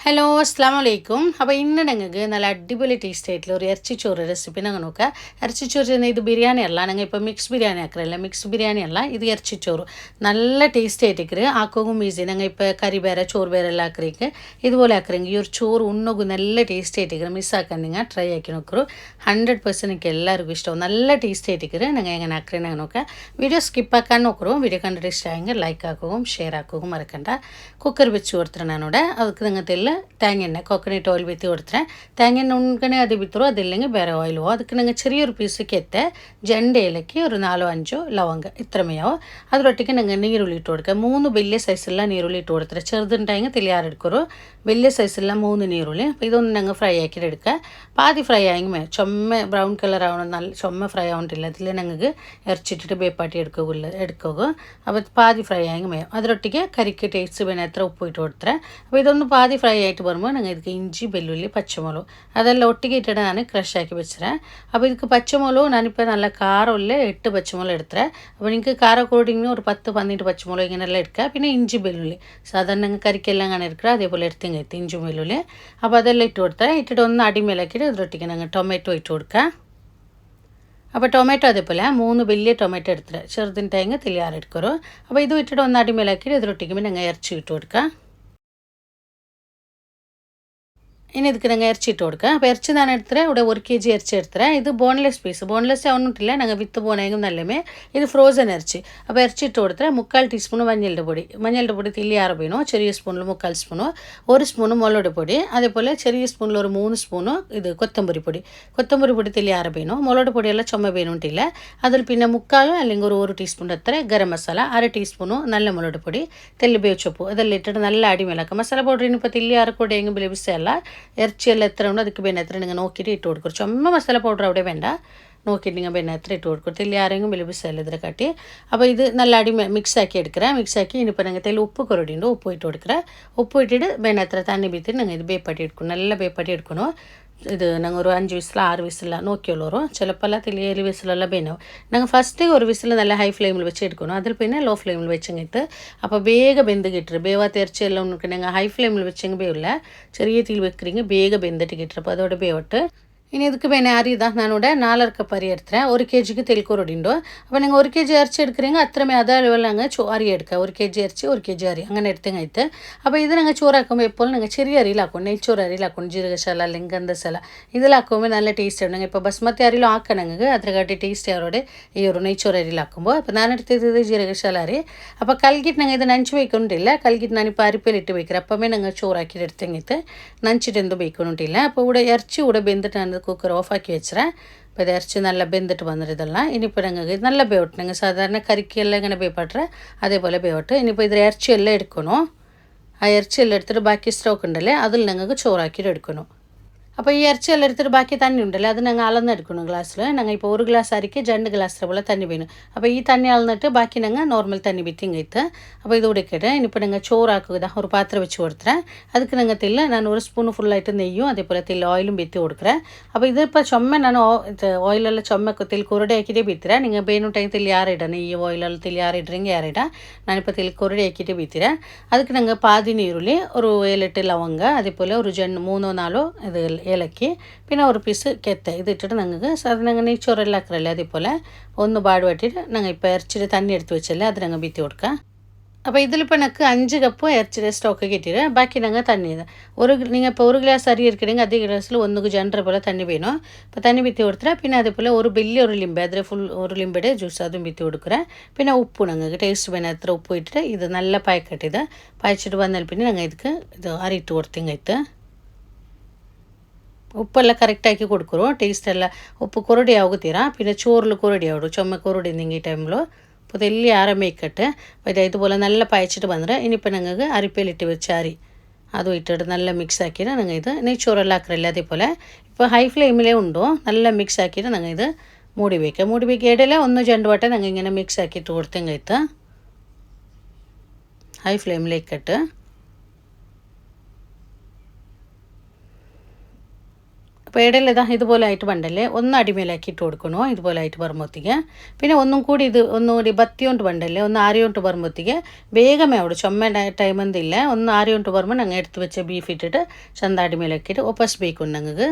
Hello അസ്സാം വലൈക്കും. അപ്പോൾ ഇന്ന് ഞങ്ങൾക്ക് നല്ല അടിപൊളി ടേസ്റ്റ് ആയിട്ടുള്ള ഒരു ഇറച്ചിച്ചോറ് റെസിപ്പി ഞങ്ങൾ നോക്കാം. ഇറച്ചിച്ചോറ് ഇത് ബിരിയാണി അല്ല, ഞങ്ങൾ ഇപ്പോൾ മിക്സ് ബിരിയാണി ആക്കറല്ല. മിക്സ് ബിരിയാണി അല്ല, ഇത് ഇറച്ചിച്ചോറ് നല്ല ടേസ്റ്റ് ആയിട്ടിരിക്കും. ആക്കും ഈസി. ഞങ്ങൾ ഇപ്പോൾ കറി വേറെ ചോറ് വേറെ എല്ലാം ആക്കറിക്ക് ഇതുപോലെ ആക്കറെങ്കിൽ ഈ ഒരു ചോറ് ഉണ്ണോക്കും നല്ല ടേസ്റ്റ് ആയിട്ടിരിക്കും. മിസ്സാക്കാൻ നിങ്ങൾ ട്രൈ ആക്കി നോക്കൂ. 100% എനിക്ക് എല്ലാവർക്കും ഇഷ്ടവും. നല്ല ടേസ്റ്റ് ആയിട്ടിരിക്കും. ഞങ്ങൾ എങ്ങനെ ആക്കറേ ഞങ്ങൾ നോക്കാം. വീഡിയോ സ്കിപ്പാക്കാൻ നോക്കൂ. വീഡിയോ കണ്ടിട്ട് ഇഷ്ടമായെങ്കിൽ ലൈക്ക് ആക്കുകയും ഷെയർ ആക്കുകയും മറക്കണ്ട. കുക്കർ വെച്ച് കൊടുത്തിട്ട് ഞാനോടെ ಅದಕ್ಕೆ ನಂಗೆ തേങ്ങ എണ്ണ കോക്കനട്ട് ഓയിൽ വിത്ത് കൊടുത്തേ. തേങ്ങ എണ്ണ ഉണ്കണേ അത് വിത്തറോ അതില്ലെങ്കിൽ വേറെ ഓയിലോ. ಅದಕ್ಕೆ ನಂಗೆ ചെറിയൊരു പീസ് ಕೆತ್ತೆ ജണ്ട ഏലയ്ക്ക് ഒരു 4-5 ലവംഗ ഇത്രമേയാവും. അതിലൊട്ടിക്ക് ഞങ്ങൾ നീരുള്ളി ഇട്ട് കൊടുക്കുക. 3 വലിയ സൈസുള്ള നീരുള്ളി ഇട്ട് കൊടുത്തേ. ചെറുതുണ്ടായെങ്കിൽ തെളിയാറെടുക്കൂ. വലിയ സൈസുള്ള 3 നീരുള്ളി. അപ്പോൾ ഇതൊന്ന് ഞങ്ങൾ ഫ്രൈ ആക്കിയിട്ട് എടുക്കുക. പാതി ഫ്രൈ ആയെങ്കിൽ ചുമ ബ്രൗൺ കളർ ആവണം. നല്ല ചുമ ഫ്രൈ ആവണ്ടില്ല. അതിൽ ഞങ്ങൾക്ക് ഇറച്ചിട്ടിട്ട് ಬೇಪಾಟಿ എടുക്കുക. അപ്പോൾ പാതി ഫ്രൈ ആയെങ്കിൽ അതിലൊട്ടിക്ക് കറിക്ക് ടേസ്റ്റ് പിന്നെ എത്ര ഉപ്പ് ഇട്ട് കൊടുത്തേ. അപ്പോൾ ഇതൊന്ന് പാതി ഫ്രൈ ആയിട്ട് വരുമ്പോൾ ഞങ്ങൾ ಇದಕ್ಕೆ ഇഞ്ചി ಬೆಳ್ಳುಳ್ಳಿ പച്ചമുളക് ಅದೆಲ್ಲ ಒಟ್ಟಿಗೆ ಇಟ್ಟಿട്ട് ನಾನು ಕ್ರಷ್ ಆಕಿ വെച്ചേ. അപ്പോൾ ಇದಕ್ಕೆ പച്ചമുളക് ഞാനിപ്പോൾ നല്ല കാരമില്ല 8 പച്ചമുളക് എടുത്തേ. അപ്പോൾ നിങ്ങൾക്ക് കാരം കൂടിങ്ങനെ ഒരു 10-12 പച്ചമുളക് ഇങ്ങനെയെല്ലാം എടുക്കുക. പിന്നെ ഇഞ്ചി ಬೆಳ್ಳುಳ್ಳಿ സാധാരണ ഞങ്ങൾ കറിക്കെല്ലാം അങ്ങനെ എടുക്കുക. അതേപോലെ എടുത്തെങ്കിൽ ഇഞ്ചി വെള്ളുള്ളി. അപ്പോൾ അതെല്ലാം ഇട്ട് കൊടുത്തേ. ഇട്ടിട്ട് ഒന്ന് അടിമേലാക്കിയിട്ട് ഇതിലൊട്ടിക്ക് ഞങ്ങൾ ടൊമാറ്റോ ഇട്ട് കൊടുക്കുക. അപ്പോൾ ടൊമാറ്റോ അതേപോലെ 3 വലിയ ടൊമാറ്റോ എടുത്തിട്ട് ചെറുതിൻ്റെ തെളിയാറെടുക്കൂ. അപ്പോൾ ഇത് ഇട്ടിട്ട് ഒന്ന് അടിമേലാക്കിയിട്ട് ഇതിലൊട്ടിക്കുമ്പോൾ ഞങ്ങൾ ഇറച്ചി ഇട്ട് കൊടുക്കുക. ഇനി ಇದಕ್ಕೆ ഞങ്ങൾ ഇറച്ചി ഇട്ട് കൊടുക്കുക. അപ്പോൾ ഇറച്ചി ഞാൻ എടുത്തേ. ഇവിടെ 1 kg ഇറച്ചി എടുത്തേ. ഇത് ബോൺലെസ് പീസ്. ബോൺലെസ് ആവുന്നിട്ടില്ല. ഞങ്ങൾ വിത്ത് പോണെങ്കിൽ നല്ലമേ. ഇത് ഫ്രോസൺ ഇറച്ചി. അപ്പോൾ ഇറച്ചി ഇട്ട് കൊടുത്തേ. 3/4 ടീസ്പൂൺ മഞ്ഞളുടെ പൊടി. മഞ്ഞളുടെ പൊടി തില്ലി 6 വേണോ. ചെറിയ സ്പൂണിൽ 3/4 സ്പൂണോ. 1 സ്പൂൺ മുളക് പൊടി. അതേപോലെ ചെറിയ സ്പൂണിൽ ഒരു 3 സ്പൂണോ ഇത് കൊത്തമ്പരി പൊടി. കൊത്തമ്പരി പൊടി തില്ലി 6 വേണോ. മുളക് പൊടിയെല്ലാം ചുമ വേണോട്ടില്ല. അതിൽ പിന്നെ 3/4 അല്ലെങ്കിൽ ഒരു ടീസ്പൂൺ എത്ര ഗരം മസാല, 1/2 ടീസ്പൂണോ നല്ല മുളക് പൊടി, തെല്ല് ಬೇವುಚೊಪ್ಪು അതെല്ലാം ഇട്ടിട്ട് നല്ല അടിമേലാക്കുക. മസാല പൗഡർ ഇനിയിപ്പോൾ തില്ലി 6 കൂടെയെങ്കിൽ ബലവിസല്ല. ഇറച്ചിയെല്ലാം എത്ര ഉണ്ടോ ಅದಕ್ಕೆ ಬೇನೆ എത്ര നിങ്ങൾ നോക്കിയിട്ട് ഇട്ട് കൊടുക്കും. ചുമ മസാല പൗഡർ അവിടെ വേണ്ട. നോക്കിയിട്ട് നിങ്ങൾ ಬೇನೆ എത്ര ഇട്ട് കൊടുക്കും. തെല്ലി ആരെങ്കിലും ബലവിസല്ല ഇതിൽ കാട്ടി. അപ്പോൾ ഇത് നല്ല മിക്സ് ആക്കി എടുക്കുക. മിക്സ് ആക്കി ഇനിയിപ്പോൾ നിങ്ങൾ തെല്ല് ഉപ്പ് കുറവുണ്ട്. ഉപ്പ് ഇട്ട് കൊടുക്കുക. ഉപ്പ് ഇട്ടിട്ട് ಬೇನೆ എത്ര തണ്ണി ബീത്തിട്ട് നിങ്ങൾ ഇത് ಬೇಪಾಟಿ എടുക്കണം. നല്ല ಬೇಪಾಟಿ എടുക്കണം. ഇത് ഞങ്ങൾ ഒരു 5 വിസിൽ 6 വിസില നോക്കിയുള്ളൂ. ചിലപ്പോൾ തെല്ലി 7 വിസിലെല്ലാം ಬೇನೆ. ഞങ്ങൾ ഫസ്റ്റ് ഒരു വിസിൽ നല്ല ഹൈ ഫ്ലെയിമിൽ വെച്ച് എടുക്കണം. അതിൽ പിന്നെ ലോ ഫ്ലെയിമിൽ വെച്ചെങ്കിട്ട് അപ്പോൾ വേഗം വെന്ത് കിട്ടും. വേവാത്ത ഇറച്ചിയെല്ലാം ഉണ്ടെങ്കിൽ ഞങ്ങൾ ഹൈ ഫ്ലെയിമിൽ വെച്ചെങ്കിൽ വേവില്ല. ചെറിയ തീയിൽ വെக்கிறீங்க വേഗം വെന്തിട്ട് കിട്ടും. അപ്പോൾ അതോടെ വേവട്ട്. ഇനി ಇದಕ್ಕೆ ಬೇನೆ ಅರಿದ ನಾನೋಡೆ 4 ಕಪ್ ಅರಿ എടുത്തേ. 1 kgക്ക് തെൽക്കൂറൊടി ഉണ്ടോ. അപ്പോൾ നിങ്ങൾ 1 kg ഇറച്ചി എടുக்கிறீங்க അത്രമേ അതേ ലെവലിൽ അങ്ങ് അരി എടുക്കുക. 1 kg ഇറച്ചി 1 kg അരി അങ്ങനെ എടുത്തെങ്കിൽ. അപ്പോൾ ഇത് നിങ്ങൾ ചോറാക്കുമ്പോൾ എപ്പോഴും നിങ്ങൾ ചെറിയ അരിയിലാക്കും. നെയ്ച്ചോറ് അരിയിലാക്കും. ജീരകശാല അല്ലെങ്കിൽ ഗന്ധശാല ഇതിലാക്കുമ്പോൾ നല്ല ടേസ്റ്റ് ഉണ്ട്. ഇപ്പോൾ ബസ്മതി അരിയിലും ആക്കണമെങ്കിൽ അത്രക്കാട്ടി ടേസ്റ്റ് അവരോട് ഈ ഒരു നെയ്ച്ചോറ് അരിയിലാക്കുമ്പോൾ. അപ്പോൾ ഞാൻ എടുത്തത് ജീരകശാല അരി. അപ്പോൾ കൽക്കിട്ട് ഞങ്ങൾ ഇത് നനച്ച് വയ്ക്കൊണ്ടില്ല. കൽക്കിട്ട് ഞാനിപ്പോൾ അരിപ്പയിലിട്ട് വയ്ക്കുക. അപ്പമേ ഞങ്ങൾ ചോറാക്കിയിട്ട് എടുത്തെങ്കിൽ നനച്ചിട്ട് എന്തും വയ്ക്കൊണ്ടില്ല. അപ്പോൾ ഇവിടെ ഇറച്ചി ഇവിടെ വെന്തിട്ടാണ് കുക്കർ ഓഫ് ആക്കി വെച്ചേ. അപ്പോൾ ഇത് ഇറച്ചി നല്ല വെന്തിട്ട് വന്നിട്ടതെല്ലാം. ഇനിയിപ്പോൾ ഞങ്ങൾക്ക് നല്ല ಬೇವಟ್ಟು. ഞങ്ങൾ സാധാരണ കറിക്കെല്ലാം ഇങ്ങനെ ಬೇಪಾಟ್ರೆ അതേപോലെ ಬೇವಟ್ಟು. ഇനിയിപ്പോൾ ഇതിൽ ഇറച്ചിയെല്ലാം എടുക്കണം. ആ ഇറച്ചിയെല്ലാം എടുത്തിട്ട് ബാക്കി സ്റ്റോക്ക് ഉണ്ടല്ലേ അതിൽ ഞങ്ങൾക്ക് ചോറാക്കിയിട്ട് എടുക്കണം. അപ്പോൾ ഈ ഇറച്ചിയെല്ലാം എടുത്തിട്ട് ബാക്കി തണ്ണി ഉണ്ടല്ലോ അത് ഞങ്ങൾ അളന്നെടുക്കണം ഗ്ലാസ്സിൽ. ഞങ്ങൾ ഇപ്പോൾ 1 ഗ്ലാസ് അരിക്ക് 2 ഗ്ലാസ് പോലെ തണ്ണി വീണു. അപ്പോൾ ഈ തണ്ണി അളന്നിട്ട് ബാക്കി ഞങ്ങൾ നോർമൽ തണ്ണി വിറ്റിങ്ങೈತೆ. അപ്പോൾ ഇത് ഉടക്കിയിട്ട് ഇനിയിപ്പോൾ ഞങ്ങൾ ചോറാക്കുക. ഒരു പാത്രം വെച്ച് കൊടുത്തേ. ಅದಕ್ಕೆ ഞങ്ങൾ തില്ല ഞാൻ 1 സ്പൂൺ ഫുള്ളായിട്ട് നെയ്യും അതേപോലെ തില്ല ഓയിലും ಬಿತ್ತಿ കൊടുക്കുക. അപ്പോൾ ഇതിപ്പോൾ ചുമ ഞാൻ ഓയിലെല്ലാം ചുമക്ക് തിൽ കുരുടി ആക്കിയിട്ട് ಬಿತ್ತಿರ. നിങ്ങൾ ಬೇನುಂಟಾಗಿ തില്ല ಯಾರಿಡ നെയ്യ് ഓയിലെല്ലാം തില്ല ಯಾರಿಡ್ರೆಂಗೆ ಯಾರಿಡ. ഞാനിപ്പോൾ തിൽ കുരുടി ആക്കിയിട്ട് ಬಿತ್ತಿರ. ಅದಕ್ಕೆ ഞങ്ങൾ പാതി നീരുള്ളി ഒരു 7-8 ലവംഗ അതേപോലെ ഒരു 3-4 ഇത് ഏലക്കി പിന്നെ ഒരു പീസ് കെത്ത ഇത് ഇട്ടിട്ട് ഞങ്ങൾക്ക് സാധാരണ ഞങ്ങൾ നെയ്ച്ചോറെല്ലാം ആക്കറല്ലേ അതേപോലെ ഒന്ന് പാടുപറ്റിയിട്ട് ഞങ്ങൾ ഇപ്പോൾ ഇറച്ചിയുടെ തണ്ണി എടുത്ത് വെച്ചല്ലേ അത് ഞങ്ങൾ ബീത്തി കൊടുക്കുക. അപ്പോൾ ഇതിലിപ്പോൾ എനിക്ക് 5 കപ്പ് ഇറച്ചിയുടെ സ്റ്റോക്ക് കിട്ടിയിട്ട് ബാക്കി ഞങ്ങൾ തണ്ണി നിങ്ങൾ ഇപ്പോൾ 1 ഗ്ലാസ് അരി എടുക്കണമെങ്കിൽ അതേ ഗ്ലാസ്സിൽ 1 ജണ്ടര പോലെ തണ്ണി വേണം. അപ്പോൾ തണ്ണി ബീത്തി കൊടുത്തിട്ട് പിന്നെ അതേപോലെ ഒരു വലിയ ലിംബെ അതിൽ ഫുൾ ഒരു ലിംബയുടെ ജ്യൂസ് അതും ബീത്തി കൊടുക്കുക. പിന്നെ ഉപ്പ് ഞങ്ങൾക്ക് ടേസ്റ്റ് വേണം എത്ര ഉപ്പ് ഇട്ടിട്ട് ഇത് നല്ല പായക്കട്ടിത് പായച്ചിട്ട് വന്നാൽ പിന്നെ ഞങ്ങൾ ಇದಕ್ಕೆ ഇത് അരിയിട്ട് കൊടുത്തെങ്കೈತೆ. ಉಪ್ಪೆಲ್ಲ ಕರೆಕ್ಟಾಗಿ ಕೊಡ್ಕೊರು. ಟೇಸ್ಟ್ ಎಲ್ಲ ಉಪ್ಪು ಕೊರಡಿ ಆಗುತ್ತೀರಾ. പിന്നെ ചോറിൽ കൊരടി ആവും. ചുമ കൊരടി നിങ്ങൾ ഈ ടൈമിൽ അപ്പോൾ ഇതെല്ലാം ആരമേക്കട്ടെ. അപ്പോൾ ഇതുപോലെ നല്ല പായച്ചിട്ട് വന്നിട്ട് ഇനിയിപ്പോൾ ഞങ്ങൾക്ക് അരിപ്പയിലിട്ട് വെച്ച അരി അതും ഇട്ടിട്ട് നല്ല മിക്സ് ആക്കിയിട്ട് ഞങ്ങൾ ഇത് നെയ്ച്ചോറെല്ലാം ആക്കറില്ല അതേപോലെ ഇപ്പോൾ ഹൈ ഫ്ലെയിമിലേ ഉണ്ടോ നല്ല മിക്സ് ആക്കിയിട്ട് ഞങ്ങൾ ഇത് മൂടി വയ്ക്കുക. മൂടി വയ്ക്കുക ഇടയിലെ 1-2 വട്ടം ഞങ്ങൾ ഇങ്ങനെ മിക്സ് ആക്കിയിട്ട് കൊടുത്തെങ്കೈತೆ. ഹൈ ഫ്ലെയിമിലേക്കിട്ട് അപ്പോൾ ഇടയിൽ ഇതാ ഇതുപോലെ ആയിട്ട് ബണ്ടല്ലേ ഒന്ന് അടിമേലാക്കി ഇട്ട് കൊടുക്കണോ ഇതുപോലെ ആയിട്ട് വരുമ്പോഴത്തേക്ക് പിന്നെ ഒന്നും കൂടി ഇത് ഒന്നുകൂടി ബത്തിയോണ്ട് ബണ്ടല്ലേ ഒന്ന് ആറിയോണ്ട് വരുമ്പോഴത്തേക്ക് വേഗമേ അവിടെ ചുമ ടൈം എന്തില്ല ഒന്ന് ആറിയോണ്ട് വരുമ്പോൾ ഞങ്ങൾ എടുത്ത് വെച്ച ബീഫ് ഇട്ടിട്ട് ചന്ത അടിമേലാക്കിയിട്ട് ഒപ്പസ് ബേക്കും ഞങ്ങൾക്ക്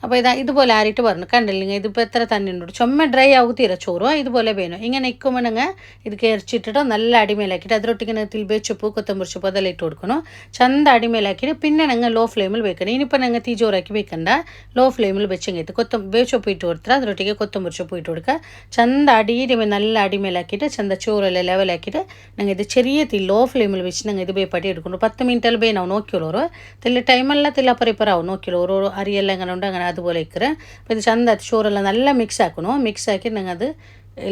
അപ്പോൾ ഇതുപോലെ ആറിയിട്ട് പറഞ്ഞു കണ്ടില്ലെങ്കിൽ ഇതിപ്പോൾ എത്ര തന്നെ ഉണ്ട് ചുമ ഡ്രൈ ആകുത്തീര ചോറ് ഇതുപോലെ വേണം ഇങ്ങനെ ഇക്കുമ്പോണെങ്കിൽ ഇത് കയറിച്ചിട്ടിട്ട് നല്ല അടിമേലാക്കിയിട്ട് അതിലൊട്ടിങ്ങനെ തിൽബേച്ചപ്പ് കൊത്തമ്പരി ചപ്പ് അതെല്ലാം ഇട്ട് കൊടുക്കണം ചന്ത അടിമേലാക്കിയിട്ട് പിന്നെ ഞങ്ങൾ ലോ ഫ്ലെയിമിൽ വെക്കണം ഇനിയിപ്പോൾ ഞങ്ങൾ തീ ചോറാക്കി വെക്കണ്ട ലോ ഫ്ലെയിമിൽ വെച്ചെങ്കിട്ട് വേച്ചപ്പ് ഇട്ട് കൊടുത്താൽ അതിലൊട്ടിಗೆ കൊത്തമ്പരി ചപ്പ് ഇട്ട് കൊടുക്കുക ചന്ത അടിയിടുമ്പോൾ നല്ല അടിമേലാക്കിയിട്ട് ചന്ത ചോറെല്ലാം ലെവലാക്കിയിട്ട് ഞങ്ങൾ ഇത് ചെറിയ തീ ലോ ഫ്ലെയിമിൽ വെച്ച് ഞങ്ങൾ ഇത് ಬೇಪಟ್ಟಿ എടുക്കണം 10 മിനിറ്റಲ್ಲಿ ಬೇ ನಾವು ನೋಕ್ಕಿಳೋರು ತಿಲ್ಲ ಟೈಮೆಲ್ಲ ತಿಲ್ಲ ಪರಿಪರಾವು ನೋಕ್ಕಿಳೋರು ಅರಿಯೆಲ್ಲ അങ്ങനെ ഉണ്ട് അങ്ങനെ അതുപോലെ ഇക്കറ് അപ്പോൾ ഇത് ചന്ത ചോറെല്ലാം നല്ല മിക്സ് ആക്കണം മിക്സ് ആക്കി ഞങ്ങൾ അത്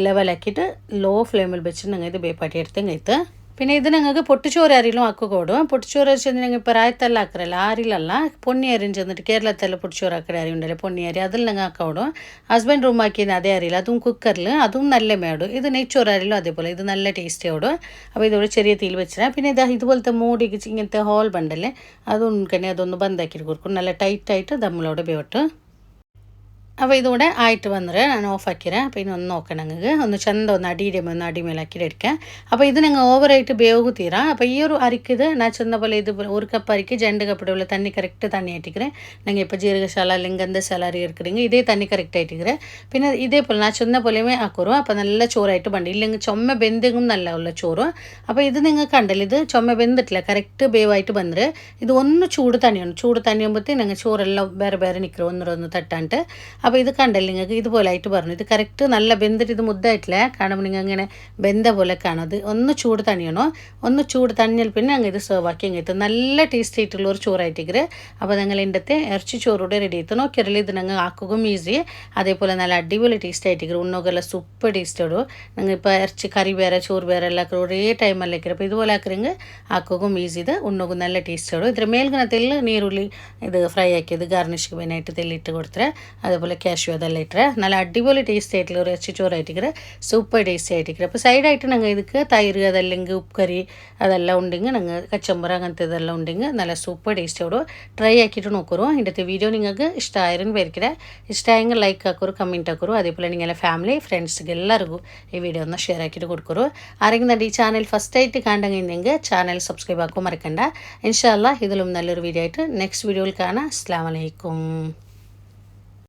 ലെവലാക്കിയിട്ട് ലോ ഫ്ലെയിമിൽ വെച്ച് ഞങ്ങൾ ഇത് ಬೇಪಟ್ಟಿ എടുത്തെങ്കിൽ പിന്നെ ഇത് ഞങ്ങൾക്ക് പൊട്ടിച്ചോറ് അരിയിലും ആക്കുകോടും പൊട്ടിച്ചോറ് അരി ചെന്ന് ഞങ്ങൾ ഇപ്പോൾ രായത്തെല്ലാം ആക്കറല്ല ആരിലല്ല പൊന്നി അരിയും ചെന്നിട്ട് കേരളത്തെല്ലാം പൊട്ടിച്ചോറ് ആക്കറ അരി ഉണ്ടല്ലേ പൊന്നി അരി അതിൽ ഞങ്ങൾ ആക്കോടും ഹസ്ബൻഡ് റൂം ആക്കിയത് അതേ അറിയില്ല അതും കുക്കറിൽ അതും നല്ല മേടും ഇത് നെയ്ച്ചോറ് അരിയിലും അതേപോലെ ഇത് നല്ല ടേസ്റ്റി ആവിടും അപ്പോൾ ഇതോടെ ചെറിയ തീയിൽ വെച്ചാൽ പിന്നെ ഇതുപോലത്തെ മൂടിക്ക് ഇങ്ങനത്തെ ഹോൾ ബണ്ടല്ലേ അതൊന്നും അതൊന്ന് ബന്ധാക്കിയിട്ട് കൊടുക്കും നല്ല ടൈറ്റായിട്ട് ദമ്മിലോടെ വേവിട്ട് അപ്പോൾ ഇതുകൂടെ ആയിട്ട് വന്നിട്ട് ഞാൻ ഓഫാക്കിരാം അപ്പോൾ ഇനി ഒന്ന് നോക്കണം ഞങ്ങൾക്ക് ഒന്ന് ചന്ത ഒന്ന് അടിമേലാക്കിയിട്ട് എടുക്കാം അപ്പോൾ ഇത് ഞങ്ങൾ ഓവറായിട്ട് ಬೇವು തീരാം അപ്പോൾ ഈ ഒരു അരിക്കിത് ഞാൻ ചെന്ന പോലെ ഇത് ഒരു കപ്പ് അരിക്ക് 2 കപ്പ് ഉള്ള தண்ணி கரெக்டாக தண்ணி ஆட்டிக்கிறேன் நீங்கள் இப்போ ஜீரகசாலா இல்லை கந்தசாலா இருக்கிறீங்க இதே தண்ணி கரெக்டாக ஆட்டிக்கிறேன் പിന്നെ ഇതേപോലെ ഞാൻ ചെന്ന പോലെയുമേ ആക്കുറോ അപ്പോൾ നല്ല ചോറായിട്ട് പണ്ട് ഇല്ലെങ്കിൽ ചുമ ബെന്തെങ്കും നല്ല ഉള്ള ചോറ് അപ്പോൾ ഇത് നിങ്ങൾ കണ്ടല്ലോ ഇത് ചുമ ബെന്തിട്ടില്ല കറക്റ്റ് ಬೇവായിട്ട് ಬಂದರೆ ഇത് ഒന്ന് ചൂട് തണിയുമ്പോഴത്തേ ഞങ്ങൾ ചോറെല്ലാം ಬೇರೆ ಬೇರೆ നിൽക്കും ഒന്നൊന്ന് തട്ടാണ്ട് അപ്പോൾ ഇത് കണ്ടല്ലോ നിങ്ങൾക്ക് ഇതുപോലെ ആയിട്ട് പറഞ്ഞു ഇത് കറക്റ്റ് നല്ല വെന്തിട്ട് ഇത് മുദ്ദായിട്ടില്ല കാണുമ്പോൾ നിങ്ങൾ ഇങ്ങനെ വെന്ത പോലെ കാണും അത് ഒന്ന് ചൂട് തണിയണോ ഒന്ന് ചൂട് തണിഞ്ഞാൽ പിന്നെ ഞങ്ങൾ ഇത് സെർവ് ആക്കി എങ്ങിട്ട് നല്ല ടേസ്റ്റ് ആയിട്ടുള്ള ഒരു ചോറായിട്ടിക്കറ് അപ്പോൾ നിങ്ങൾ ഇന്നത്തെ ഇറച്ചി ചോറൂടെ റെഡി ആയിട്ട് നോക്കിയാൽ ഇത് ഞങ്ങൾ ആക്കുകയും ഈസി അതേപോലെ നല്ല അടിപൊളി ടേസ്റ്റ് ആയിട്ടിക്കറ് ഉണ്ണോക്കെല്ലാം സൂപ്പർ ടേസ്റ്റ് ഇടും നിങ്ങൾ ഇപ്പോൾ ഇറച്ചി കറി ಬೇರೆ ചോറ് ಬೇರೆ ಎಲ್ಲ ഒരേ ಟೈಮಲ್ಲಿ ಹಾಕಿರ അപ്പോൾ ഇതുപോലെ ആക്കിರೆಂಗೆ ആക്കുകയും ഈസി ഇത് ഉണ്ണോക്കും നല്ല ടേസ്റ്റ് ഇടും ಇದರ ಮೇಲ್ಗಡೆ ತೆಲ್ಲು ನೀರುಳ್ಳಿ ഇത് ഫ്രൈ ആക്കിയത് ഗാർണിഷ്ക്ക് വേണ്ടിയിട്ട് തെല്ലിട്ട് കൊടുത്തರೆ അതേപോലെ ക്യാഷ്യൂ അതെല്ലാം ഇട്ടರೆ നല്ല അടിപൊളി ടേസ്റ്റ് ആയിട്ടുള്ള ഒരു ഇറച്ചി ചോറായിട്ടിക്കറ് സൂപ്പർ ടേസ്റ്റ് ആയിട്ടിക്കറ് അപ്പോൾ സൈഡായിട്ട് ഞങ്ങൾ ಇದಕ್ಕೆ തൈര് അതല്ലെങ്കിൽ ഉപ്പുകറി അതെല്ലാം ഉണ്ടെങ്കിൽ ഞങ്ങൾ കച്ചമ്പറ അങ്ങനത്തെ ഇതെല്ലാം ഉണ്ടെങ്കിൽ നല്ല സൂപ്പർ ടേസ്റ്റ് ആവും ട്രൈ ആക്കിയിട്ട് നോക്കൂ ഇന്നത്തെ വീഡിയോ നിങ്ങൾക്ക് ഇഷ്ടമായിരുന്നു പേരിക്കರೆ ഇഷ്ടമായെങ്കിൽ ലൈക്ക് ആക്കൂ കമൻറ്റ് ആക്കൂ അതേപോലെ നിങ്ങളുടെ ഫാമിലി ഫ്രണ്ട്സിಗೆ ಎಲ್ಲರಿಗೂ ഈ വീഡിയോ ഒന്ന് ഷെയർ ആക്കിയിട്ട് കൊടുക്കൂ ആരെങ്കിലും ഈ ചാനൽ ഫസ്റ്റ് ആയിട്ട് കാണണമെങ്കിൽ ചാനൽ സബ്സ്ക്രൈബ് ആക്കും മറക്കണ്ട ഇൻഷാ അല്ലാഹ് ഇതിലും നല്ലൊരു വീഡിയോ ആയിട്ട് നെക്സ്റ്റ് വീഡിയോയിൽ കാണാം അസ്സലാമു അലൈക്കും